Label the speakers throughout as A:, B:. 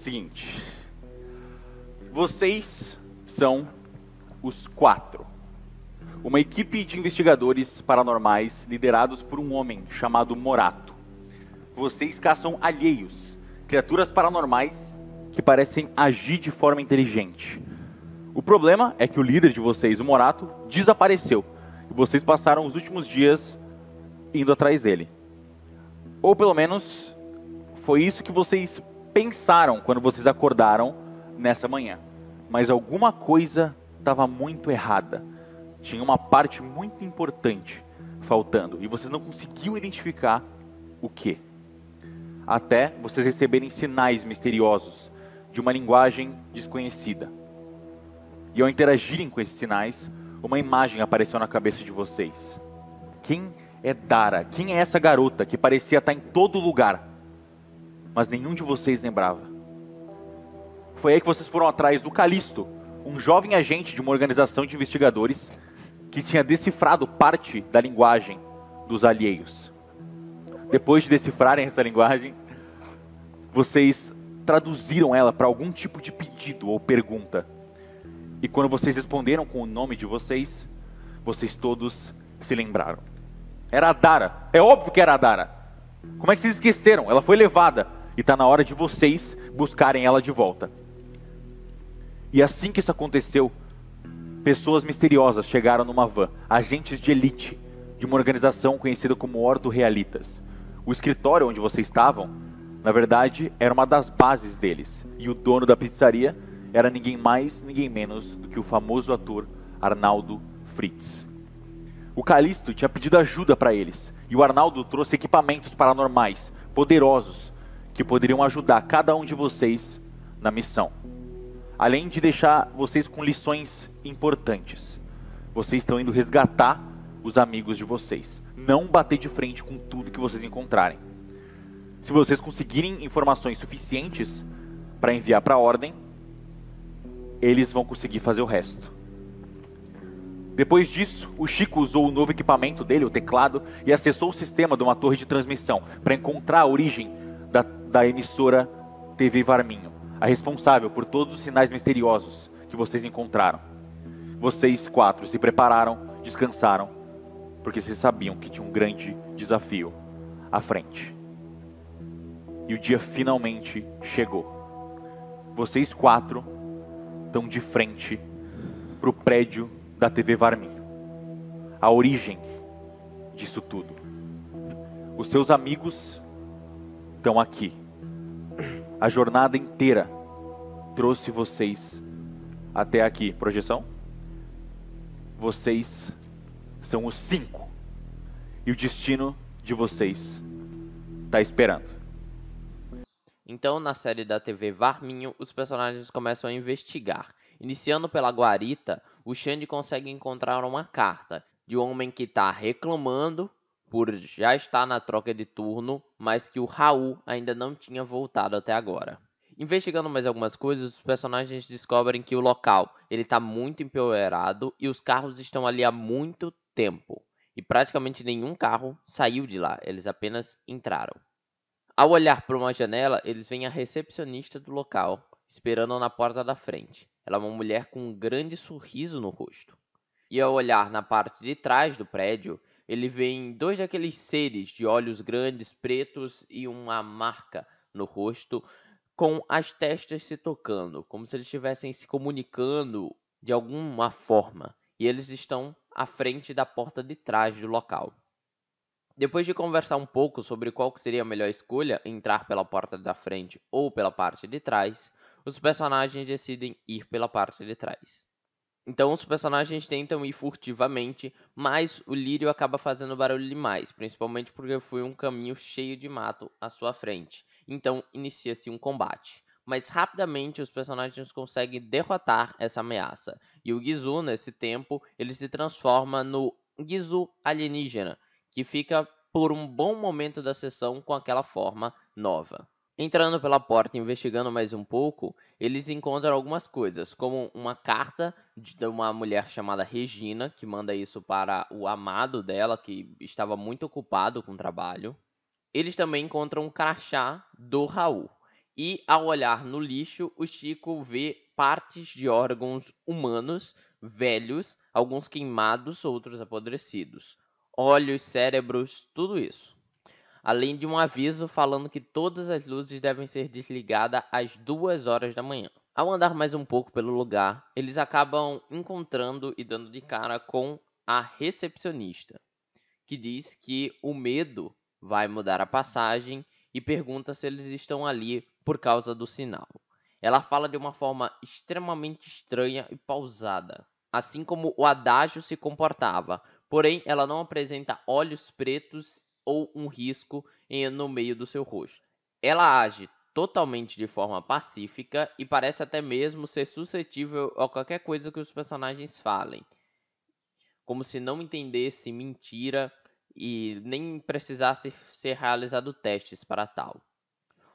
A: Seguinte. Vocês são os 4. Uma equipe de investigadores paranormais liderados por um homem chamado Morato. Vocês caçam alheios, criaturas paranormais que parecem agir de forma inteligente. O problema é que o líder de vocês, o Morato, desapareceu. E vocês passaram os últimos dias indo atrás dele. Ou pelo menos foi isso que vocês pensaram quando vocês acordaram nessa manhã. Mas alguma coisa estava muito errada. Tinha uma parte muito importante faltando. E vocês não conseguiam identificar o que. Até vocês receberem sinais misteriosos de uma linguagem desconhecida. E ao interagirem com esses sinais, uma imagem apareceu na cabeça de vocês. Quem é Dara? Quem é essa garota que parecia estar em todo lugar, mas nenhum de vocês lembrava? Foi aí que vocês foram atrás do Calisto, um jovem agente de uma organização de investigadores que tinha decifrado parte da linguagem dos alheios. Depois de decifrarem essa linguagem, vocês traduziram ela para algum tipo de pedido ou pergunta. E quando vocês responderam com o nome de vocês, vocês todos se lembraram. Era a Dara. É óbvio que era a Dara. Como é que vocês esqueceram? Ela foi levada. E está na hora de vocês buscarem ela de volta. E assim que isso aconteceu, pessoas misteriosas chegaram numa van. Agentes de elite de uma organização conhecida como Ordo Realitas. O escritório onde vocês estavam, na verdade, era uma das bases deles. E o dono da pizzaria era ninguém mais, ninguém menos do que o famoso ator Arnaldo Fritz. O Calisto tinha pedido ajuda para eles, e o Arnaldo trouxe equipamentos paranormais, poderosos, que poderiam ajudar cada um de vocês na missão. Além de deixar vocês com lições importantes. Vocês estão indo resgatar os amigos de vocês. Não bater de frente com tudo que vocês encontrarem. Se vocês conseguirem informações suficientes para enviar para a Ordem, eles vão conseguir fazer o resto. Depois disso, o Chico usou o novo equipamento dele, o teclado, e acessou o sistema de uma torre de transmissão para encontrar a origem da emissora TV Varminho, a responsável por todos os sinais misteriosos que vocês encontraram. Vocês 4 se prepararam, descansaram, porque vocês sabiam que tinha um grande desafio à frente. E o dia finalmente chegou. Vocês 4 estão de frente para o prédio da TV Varminho. A origem disso tudo. Os seus amigos estão aqui. A jornada inteira trouxe vocês até aqui. Projeção? Vocês são os 5. E o destino de vocês está esperando.
B: Então, na série da TV Varminho, os personagens começam a investigar. Iniciando pela guarita, o Xande consegue encontrar uma carta de um homem que está reclamando por já estar na troca de turno, mas que o Raul ainda não tinha voltado até agora. Investigando mais algumas coisas, os personagens descobrem que o local está muito empoeirado e os carros estão ali há muito tempo. E praticamente nenhum carro saiu de lá, eles apenas entraram. Ao olhar para uma janela, eles veem a recepcionista do local, esperando na porta da frente. Ela é uma mulher com um grande sorriso no rosto. E ao olhar na parte de trás do prédio, ele vê 2 daqueles seres de olhos grandes, pretos e uma marca no rosto, com as testas se tocando, como se eles estivessem se comunicando de alguma forma. E eles estão à frente da porta de trás do local. Depois de conversar um pouco sobre qual seria a melhor escolha, entrar pela porta da frente ou pela parte de trás, os personagens decidem ir pela parte de trás. Então os personagens tentam ir furtivamente, mas o lírio acaba fazendo barulho demais, principalmente porque foi um caminho cheio de mato à sua frente. Então inicia-se um combate. Mas rapidamente os personagens conseguem derrotar essa ameaça. E o Gizu, nesse tempo, ele se transforma no Gizu alienígena, que fica por um bom momento da sessão com aquela forma nova. Entrando pela porta e investigando mais um pouco, eles encontram algumas coisas, como uma carta de uma mulher chamada Regina, que manda isso para o amado dela, que estava muito ocupado com o trabalho. Eles também encontram um crachá do Raul, E ao olhar no lixo, o Chico vê partes de órgãos humanos velhos, alguns queimados, outros apodrecidos. Olhos, cérebros, tudo isso. Além de um aviso falando que todas as luzes devem ser desligadas às 2 horas da manhã. Ao andar mais um pouco pelo lugar, eles acabam encontrando e dando de cara com a recepcionista, que diz que o medo vai mudar a passagem e pergunta se eles estão ali por causa do sinal. Ela fala de uma forma extremamente estranha e pausada, assim como o adágio se comportava, porém ela não apresenta olhos pretos ou um risco no meio do seu rosto. Ela age totalmente de forma pacífica e parece até mesmo ser suscetível a qualquer coisa que os personagens falem, como se não entendesse mentira e nem precisasse ser realizado testes para tal.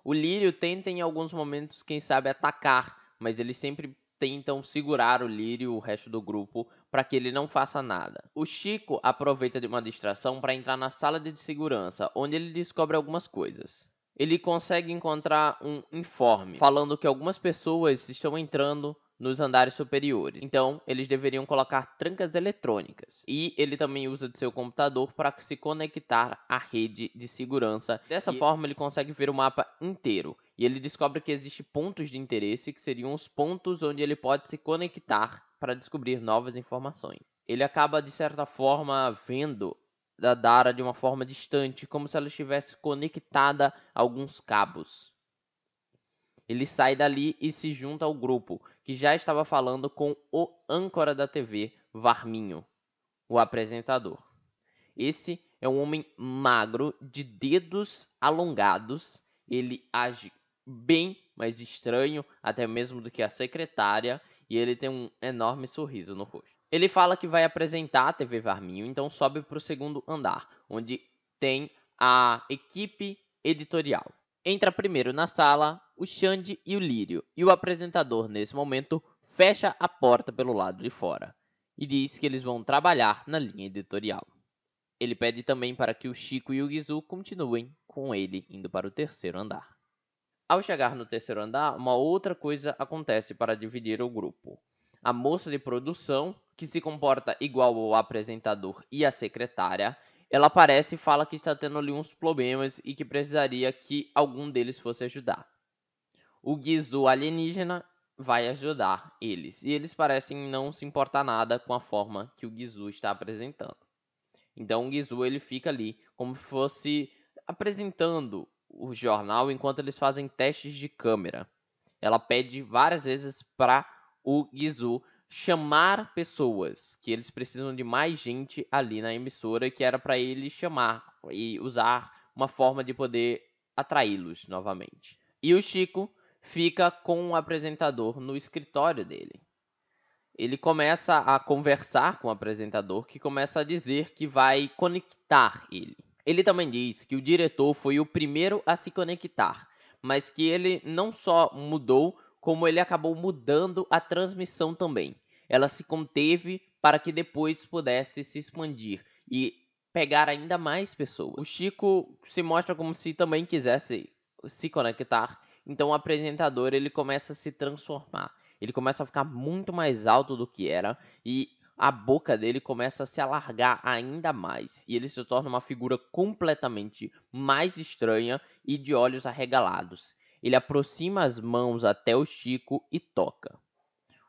B: O Lírio tenta em alguns momentos, quem sabe, atacar, mas eles sempre tentam segurar o Lírio e o resto do grupo para que ele não faça nada. O Chico aproveita de uma distração para entrar na sala de segurança, onde ele descobre algumas coisas. Ele consegue encontrar um informe falando que algumas pessoas estão entrando nos andares superiores. Então, eles deveriam colocar trancas eletrônicas. E ele também usa de seu computador para se conectar à rede de segurança. Dessa forma, ele consegue ver o mapa inteiro. E ele descobre que existem pontos de interesse, que seriam os pontos onde ele pode se conectar para descobrir novas informações. Ele acaba, de certa forma, vendo da Dara de uma forma distante, como se ela estivesse conectada a alguns cabos. Ele sai dali e se junta ao grupo, que já estava falando com o âncora da TV, Varminho, o apresentador. Esse é um homem magro, de dedos alongados. Ele age bem mais estranho, até mesmo do que a secretária, e ele tem um enorme sorriso no rosto. Ele fala que vai apresentar a TV Varminho, então sobe para o segundo andar, onde tem a equipe editorial. Entra primeiro na sala o Xande e o Lírio, e o apresentador, nesse momento, fecha a porta pelo lado de fora e diz que eles vão trabalhar na linha editorial. Ele pede também para que o Chico e o Guizu continuem com ele indo para o terceiro andar. Ao chegar no terceiro andar, uma outra coisa acontece para dividir o grupo. A moça de produção, que se comporta igual ao apresentador e a secretária, ela aparece e fala que está tendo ali uns problemas e que precisaria que algum deles fosse ajudar. O Guizu alienígena vai ajudar eles, e eles parecem não se importar nada com a forma que o Guizu está apresentando. Então o Guizu ele fica ali como se fosse apresentando o jornal enquanto eles fazem testes de câmera. Ela pede várias vezes para o Guizu chamar pessoas, que eles precisam de mais gente ali na emissora, que era para ele chamar e usar uma forma de poder atraí-los novamente. E o Chico fica com o apresentador no escritório dele. Ele começa a conversar com o apresentador, que começa a dizer que vai conectar ele. Ele também diz que o diretor foi o primeiro a se conectar, mas que ele não só mudou, como ele acabou mudando a transmissão também. Ela se conteve para que depois pudesse se expandir e pegar ainda mais pessoas. O Chico se mostra como se também quisesse se conectar, então o apresentador ele começa a se transformar. Ele começa a ficar muito mais alto do que era e a boca dele começa a se alargar ainda mais. E ele se torna uma figura completamente mais estranha e de olhos arregalados. Ele aproxima as mãos até o Chico e toca.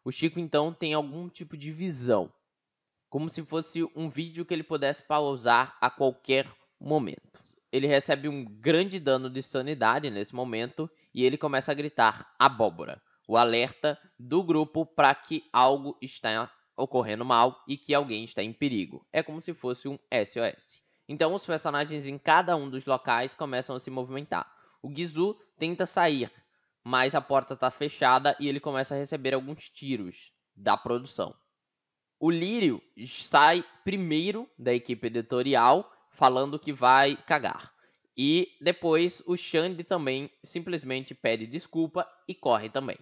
B: O Chico então tem algum tipo de visão, como se fosse um vídeo que ele pudesse pausar a qualquer momento. Ele recebe um grande dano de sanidade nesse momento e ele começa a gritar abóbora, o alerta do grupo para que algo está ocorrendo mal e que alguém está em perigo. É como se fosse um SOS. Então os personagens em cada um dos locais começam a se movimentar. O Guizu tenta sair, mas a porta está fechada e ele começa a receber alguns tiros da produção. O Lírio sai primeiro da equipe editorial falando que vai cagar. E depois o Xande também simplesmente pede desculpa e corre também.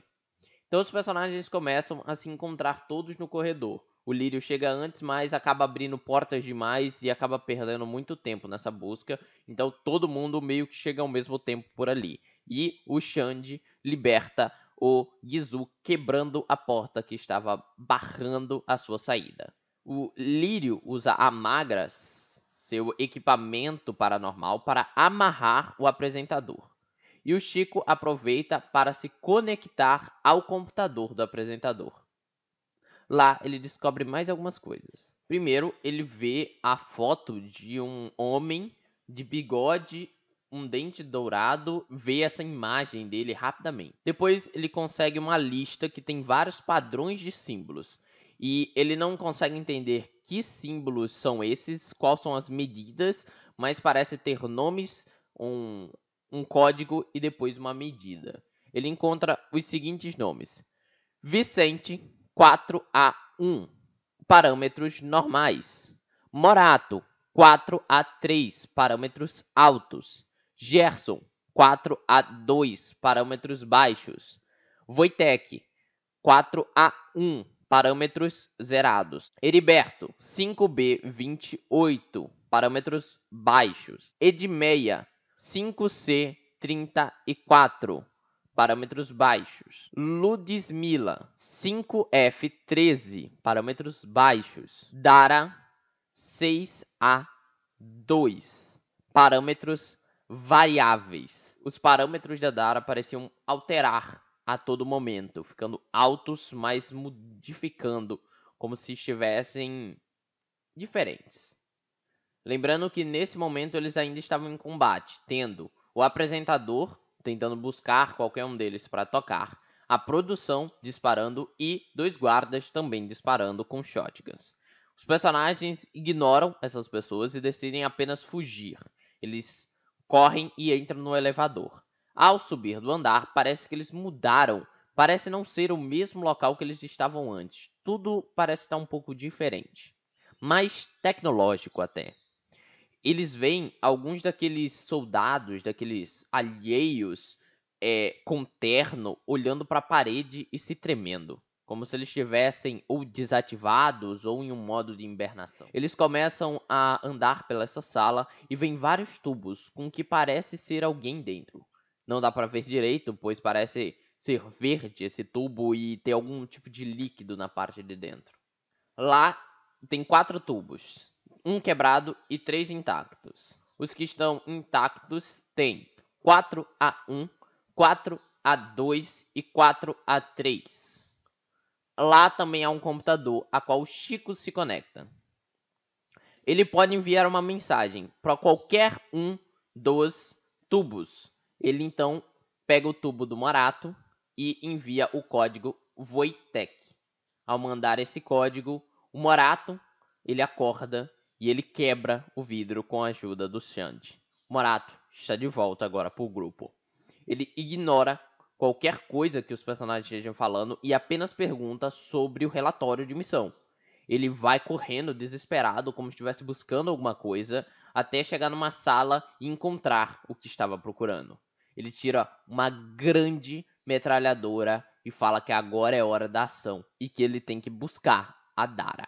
B: Então os personagens começam a se encontrar todos no corredor, O Lírio chega antes, mas acaba abrindo portas demais e acaba perdendo muito tempo nessa busca. Então todo mundo meio que chega ao mesmo tempo por ali. E o Xande liberta o Gizu, quebrando a porta que estava barrando a sua saída. O Lírio usa a Magras, seu equipamento paranormal, para amarrar o apresentador. E o Chico aproveita para se conectar ao computador do apresentador. Lá ele descobre mais algumas coisas. Primeiro, ele vê a foto de um homem de bigode, um dente dourado, vê essa imagem dele rapidamente. Depois ele consegue uma lista que tem vários padrões de símbolos. E ele não consegue entender que símbolos são esses, quais são as medidas, mas parece ter nomes, um código e depois uma medida. Ele encontra os seguintes nomes: Vicente 4A1, parâmetros normais. Morato 4A3, parâmetros altos. Gerson 4A2, parâmetros baixos. Wojtek 4A1, parâmetros zerados. Heriberto 5B28, parâmetros baixos. Edmeia 5C34, parâmetros baixos. Ludmila 5F13, parâmetros baixos. Dara 6A2, parâmetros variáveis. Os parâmetros da Dara pareciam alterar a todo momento, ficando altos, mas modificando, como se estivessem diferentes. Lembrando que nesse momento eles ainda estavam em combate, tendo o apresentador tentando buscar qualquer um deles para tocar, a produção disparando e 2 guardas também disparando com shotguns. Os personagens ignoram essas pessoas e decidem apenas fugir. Eles correm e entram no elevador. Ao subir do andar, parece que eles mudaram. Parece não ser o mesmo local que eles estavam antes. Tudo parece estar um pouco diferente. Mais tecnológico até. Eles veem alguns daqueles soldados, daqueles alheios com terno, olhando para a parede e se tremendo. Como se eles estivessem ou desativados ou em um modo de hibernação. Eles começam a andar pela essa sala e veem vários tubos com o que parece ser alguém dentro. Não dá para ver direito, pois parece ser verde esse tubo e ter algum tipo de líquido na parte de dentro. Lá tem 4 tubos, um quebrado e 3 intactos. Os que estão intactos têm 4A1, 4A2 e 4A3. Lá também há um computador a qual o Chico se conecta. Ele pode enviar uma mensagem para qualquer um dos tubos. Ele então pega o tubo do Morato e envia o código Wojtek. Ao mandar esse código, o Morato ele acorda e ele quebra o vidro com a ajuda do Xande. O Morato está de volta agora para o grupo. Ele ignora qualquer coisa que os personagens estejam falando e apenas pergunta sobre o relatório de missão. Ele vai correndo desesperado, como se estivesse buscando alguma coisa, até chegar numa sala e encontrar o que estava procurando. Ele tira uma grande metralhadora e fala que agora é hora da ação e que ele tem que buscar a Dara.